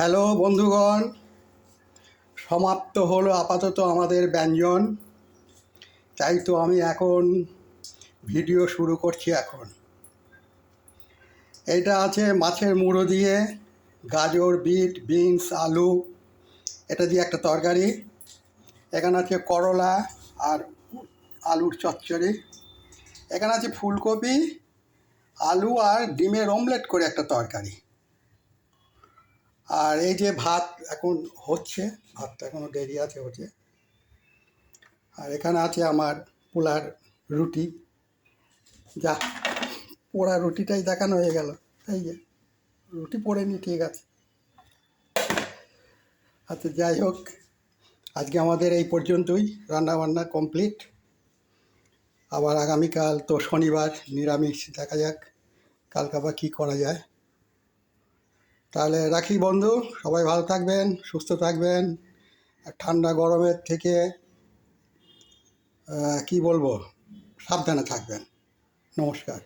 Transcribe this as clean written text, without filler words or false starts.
Hello বন্ধুগণ, সমাপ্ত হলো আপাতত আমাদের ব্যঞ্জন। তাই তো আমি এখন ভিডিও শুরু করছি। এখন এটা আছে মাছের মুড়ো দিয়ে গাজর, বিট, বিনস, আলু, এটা দিয়ে একটা তরকারি। এখানে আছে করলা আর আলুর চচ্চড়ি। এখানে আছে ফুলকপি, আলু আর ডিমের অমলেট করে একটা তরকারি। আর এই যে ভাত এখন হচ্ছে, ভাতটা এখনও দেরি আছে হচ্ছে। আর এখানে আছে আমার পোলার রুটি। যা, পোড়া রুটিটাই দেখানো হয়ে গেল। এই যে রুটি পোড়েনি, ঠিক আছে। আচ্ছা, যাই হোক, আজকে আমাদের এই পর্যন্তই, রান্নাবান্না কমপ্লিট। আবার আগামীকাল তো শনিবার, নিরামিষ, দেখা যাক কালকে আবার কী করা যায়। তাহলে রাখি বন্ধু, সবাই ভালো থাকবেন, সুস্থ থাকবেন। আর ঠান্ডা গরমের থেকে কি বলবো, সাবধানে থাকবেন। নমস্কার।